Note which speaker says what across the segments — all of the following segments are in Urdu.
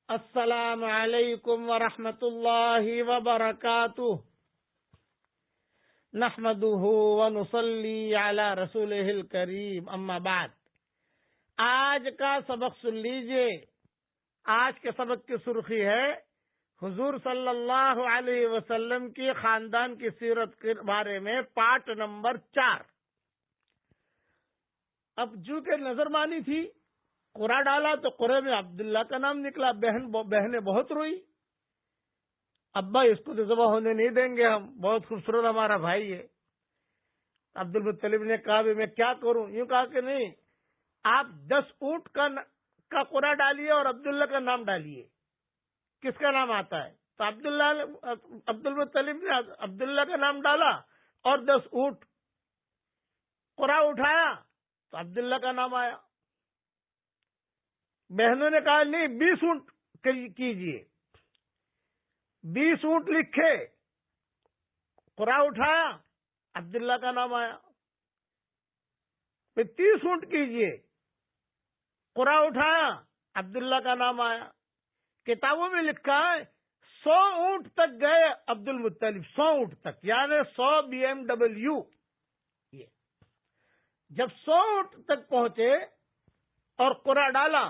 Speaker 1: السلام علیکم ورحمۃ اللہ وبرکاتہ نحمده ونصلی علی رسولہ الکریم اما بعد۔ آج کا سبق سن لیجئے۔ آج کے سبق کی سرخی ہے حضور صلی اللہ علیہ وسلم کی خاندان کی سیرت کے بارے میں پارٹ نمبر 4۔ اب جو کہ نظر مانی تھی، قرآن ڈالا تو قرآن میں عبداللہ کا نام نکلا۔ بہنیں بہت روئی، ابا اس کو تو ذبح ہونے نہیں دیں گے، ہم بہت خوبصورت ہمارا بھائی ہے۔ عبد المطلب نے کہا بھی میں کیا کروں؟ یوں کہا کہ نہیں، آپ 10 اونٹ کا قرآن ڈالیے اور عبداللہ کا نام ڈالیے، کس کا نام آتا ہے؟ تو عبد المطلب نے عبداللہ کا نام ڈالا اور 10 اونٹ قرآن اٹھایا تو عبداللہ کا نام آیا۔ بہنوں نے کہا نہیں، 20 اونٹ کیجئے، 20 اونٹ لکھے، قرآن اٹھایا، عبداللہ کا نام آیا۔ پھر 30 اونٹ کیجئے، قرآن اٹھایا، عبداللہ کا نام آیا۔ کتابوں میں لکھا ہے 100 اونٹ تک گئے عبد المطلب، 100 اونٹ تک، یعنی 100 BMW۔ جب 100 اونٹ تک پہنچے اور قرآن ڈالا،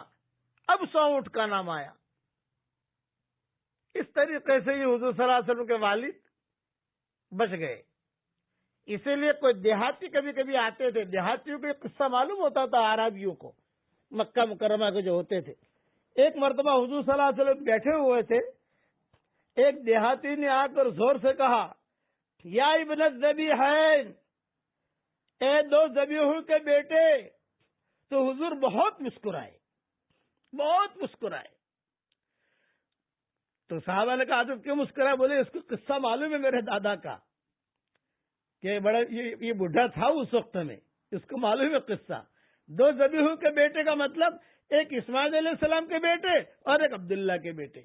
Speaker 1: اب 100 اونٹ کا نام آیا۔ اس طریقے سے یہ حضور صلی اللہ علیہ وسلم کے والد بچ گئے۔ اسی لیے کوئی دیہاتی کبھی کبھی آتے تھے، دیہاتیوں کو یہ قصہ معلوم ہوتا تھا، عربیوں کو، مکہ مکرمہ کے جو ہوتے تھے۔ ایک مرتبہ حضور صلی اللہ علیہ وسلم بیٹھے ہوئے تھے، ایک دیہاتی نے آ کر زور سے کہا، یا ابن الذبیحین، اے 2 ذبیحوں کے بیٹے۔ تو حضور بہت مسکرائے، بہت مسکرائے۔ تو صحابہ نے کہا تو کیوں مسکرائے؟ بولے اس کو قصہ معلوم ہے میرے دادا کا، کہ بڑا یہ بڈھا تھا اس وقت میں، اس کو معلوم ہے قصہ۔ 2 ذبیحوں کے بیٹے کا مطلب ایک اسماعیل علیہ السلام کے بیٹے اور ایک عبداللہ کے بیٹے،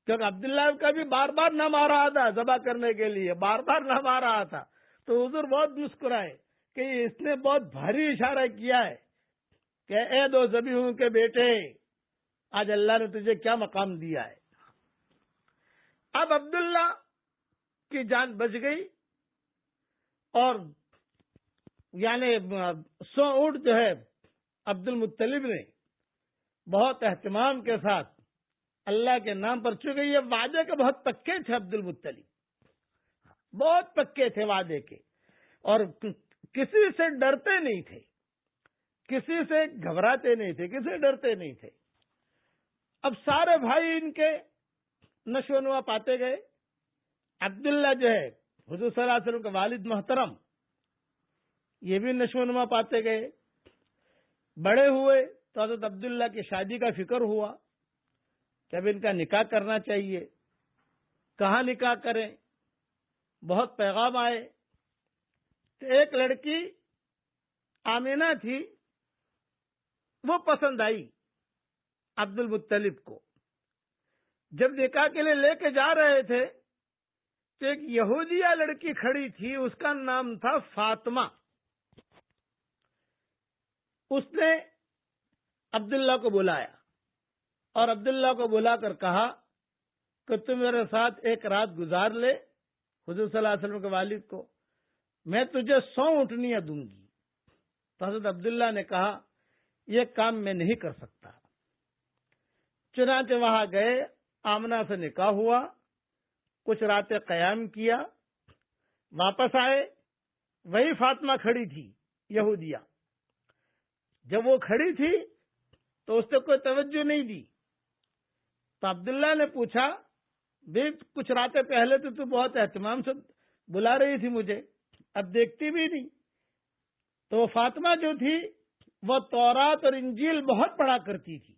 Speaker 1: کیونکہ عبداللہ کا بھی بار بار نام آ رہا تھا ذبح کرنے کے لیے، بار بار نام آ رہا تھا۔ تو حضور بہت مسکرائے کہ اس نے بہت بھاری اشارہ کیا ہے کہ اے 2 ذبیحوں کے بیٹے، آج اللہ نے تجھے کیا مقام دیا ہے۔ اب عبداللہ کی جان بچ گئی، اور یعنی 100 اونٹ جو ہے عبد المطلب نے بہت اہتمام کے ساتھ اللہ کے نام پر، چونکہ یہ وعدے کے بہت پکے تھے، عبد المطلب بہت پکے تھے وعدے کے، اور کسی سے ڈرتے نہیں تھے، کسی سے گھبراتے نہیں تھے، کسی سے ڈرتے نہیں تھے۔ اب سارے بھائی ان کے نشو و نما پاتے گئے۔ عبداللہ جو ہے حضور صلی اللہ علیہ وسلم کا والد محترم، یہ بھی نشو و نما پاتے گئے۔ بڑے ہوئے تو حضرت عبداللہ کی شادی کا فکر ہوا کہ اب ان کا نکاح کرنا چاہیے، کہاں نکاح کریں؟ بہت پیغام آئے۔ تو ایک لڑکی آمینہ تھی، وہ پسند آئی عبد المطلب کو۔ جب نکاح کے لیے لے کے جا رہے تھے تو ایک یہودیہ لڑکی کھڑی تھی، اس کا نام تھا فاطمہ۔ اس نے عبداللہ کو بلایا اور عبداللہ کو بلا کر کہا کہ تم میرے ساتھ ایک رات گزار لے، حضور صلی اللہ علیہ وسلم کے والد کو، میں تجھے 100 اونٹنیاں دوں گی۔ تو حضرت عبداللہ نے کہا یہ کام میں نہیں کر سکتا۔ چنانچہ وہاں گئے، آمنہ سے نکاح ہوا، کچھ راتیں قیام کیا، واپس آئے، وہی فاطمہ کھڑی تھی یہودیہ۔ جب وہ کھڑی تھی تو اس نے کوئی توجہ نہیں دی۔ تو عبداللہ نے پوچھا، بھی کچھ راتیں پہلے تو بہت اہتمام سے بلا رہی تھی مجھے، اب دیکھتی بھی نہیں۔ تو وہ فاطمہ جو تھی وہ تورات اور انجیل بہت پڑھا کرتی تھی،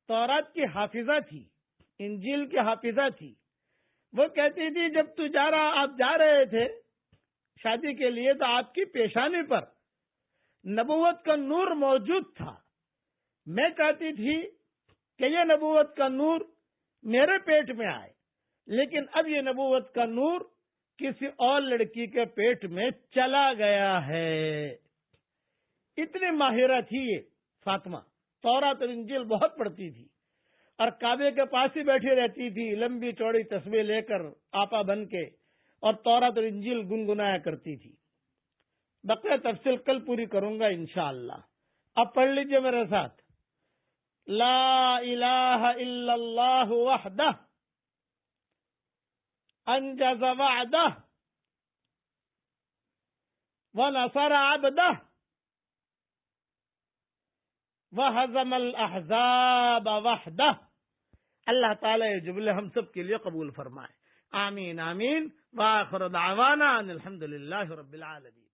Speaker 1: تورات کی حافظہ تھی، انجیل کی حافظہ تھی۔ وہ کہتی تھی جب آپ جا رہے تھے شادی کے لیے تو آپ کی پیشانی پر نبوت کا نور موجود تھا۔ میں چاہتی تھی کہ یہ نبوت کا نور میرے پیٹ میں آئے، لیکن اب یہ نبوت کا نور کسی اور لڑکی کے پیٹ میں چلا گیا ہے۔ اتنی ماہرہ تھی یہ فاطمہ، تورات اور انجیل بہت پڑھتی تھی۔ اور کعبے کے پاس ہی بیٹھی رہتی تھی، لمبی چوڑی تسبیح لے کر آپا بن کے، اور تورات اور انجیل گنگنایا کرتی تھی۔ بقیہ تفصیل کل پوری کروں گا انشاءاللہ۔ اب پڑھ لیجئے میرے ساتھ، لا الہ الا اللہ وحدہ انجز وعدہ ونصر عبدہ وہزم الاحزاب وحدہ۔ اللہ تعالیٰ یہ جملے ہم سب کے لیے قبول فرمائے، آمین آمین، وآخر دعوانا ان الحمد للہ رب العالمین۔